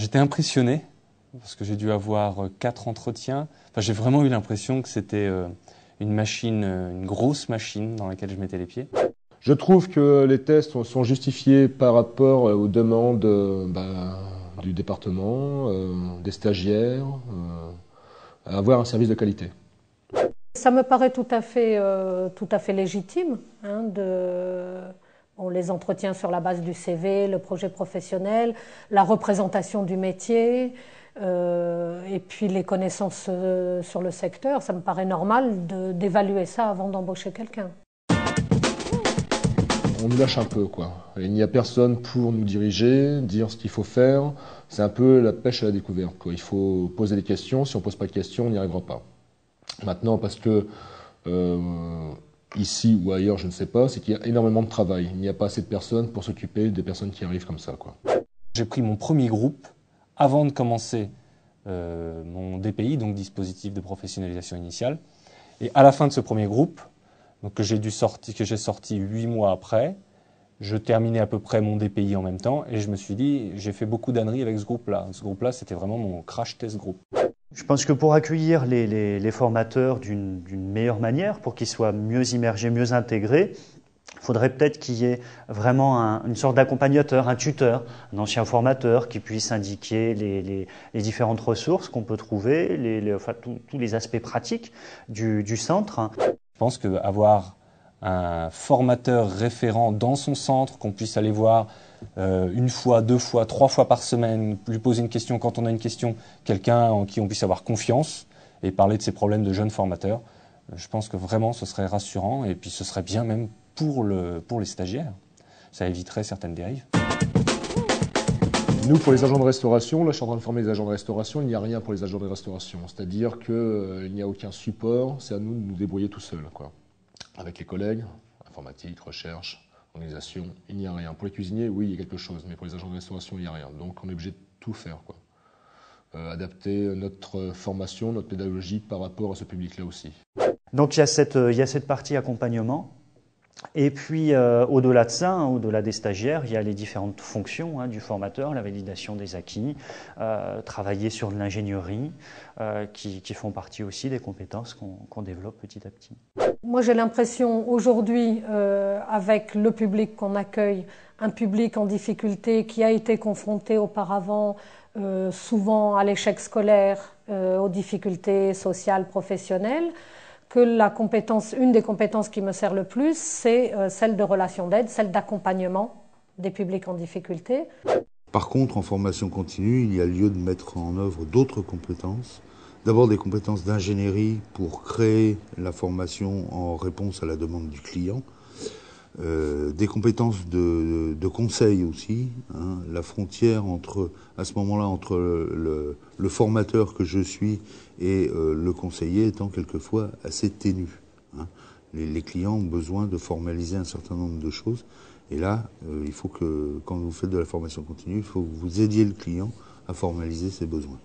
J'étais impressionné parce que j'ai dû avoir 4 entretiens. Enfin, j'ai vraiment eu l'impression que c'était une machine, une grosse machine dans laquelle je mettais les pieds. Je trouve que les tests sont justifiés par rapport aux demandes du département, des stagiaires, à avoir un service de qualité. Ça me paraît tout à fait légitime, hein, les entretiens sur la base du CV, le projet professionnel, la représentation du métier, et puis les connaissances sur le secteur. Ça me paraît normal d'évaluer ça avant d'embaucher quelqu'un. On nous lâche un peu, quoi. Il n'y a personne pour nous diriger, dire ce qu'il faut faire. C'est un peu la pêche à la découverte, quoi. Il faut poser des questions. Si on ne pose pas de questions, on n'y arrivera pas. Maintenant, parce que ici ou ailleurs, je ne sais pas, c'est qu'il y a énormément de travail. Il n'y a pas assez de personnes pour s'occuper des personnes qui arrivent comme ça, quoi. J'ai pris mon premier groupe avant de commencer mon DPI, donc dispositif de professionnalisation initiale. Et à la fin de ce premier groupe, donc que j'ai sorti 8 mois après, je terminais à peu près mon DPI en même temps et je me suis dit, j'ai fait beaucoup d'âneries avec ce groupe-là. Ce groupe-là, c'était vraiment mon crash test group. Je pense que pour accueillir les formateurs d'une meilleure manière, pour qu'ils soient mieux immergés, mieux intégrés, il faudrait peut-être qu'il y ait vraiment une sorte d'accompagnateur, un tuteur, un ancien formateur qui puisse indiquer les différentes ressources qu'on peut trouver, tous les aspects pratiques du centre. Je pense qu'avoir un formateur référent dans son centre, qu'on puisse aller voir une fois, 2 fois, 3 fois par semaine, lui poser une question quand on a une question, quelqu'un en qui on puisse avoir confiance et parler de ses problèmes de jeunes formateurs, je pense que vraiment ce serait rassurant et puis ce serait bien même pour les stagiaires. Ça éviterait certaines dérives. Nous, pour les agents de restauration, là je suis en train de former les agents de restauration, il n'y a rien pour les agents de restauration. C'est-à-dire qu'il n'y a aucun support, c'est à nous de nous débrouiller tout seuls, quoi. Avec les collègues, informatique, recherche, organisation, il n'y a rien. Pour les cuisiniers, oui, il y a quelque chose, mais pour les agents de restauration, il n'y a rien. Donc on est obligé de tout faire, quoi. Adapter notre formation, notre pédagogie par rapport à ce public-là aussi. Donc il y a cette partie accompagnement. Et puis, au-delà de ça, au-delà des stagiaires, il y a les différentes fonctions du formateur, la validation des acquis, travailler sur de l'ingénierie, qui font partie aussi des compétences qu'on développe petit à petit. Moi, j'ai l'impression aujourd'hui, avec le public qu'on accueille, un public en difficulté qui a été confronté auparavant souvent à l'échec scolaire, aux difficultés sociales, professionnelles, que une des compétences qui me sert le plus, c'est celle de relation d'aide, celle d'accompagnement des publics en difficulté. Par contre, en formation continue, il y a lieu de mettre en œuvre d'autres compétences. D'abord des compétences d'ingénierie pour créer la formation en réponse à la demande du client. Des compétences de conseil aussi, hein. La frontière à ce moment-là entre le formateur que je suis et le conseiller étant quelquefois assez ténue, hein. Les clients ont besoin de formaliser un certain nombre de choses et là, il faut que quand vous faites de la formation continue, il faut que vous aidiez le client à formaliser ses besoins.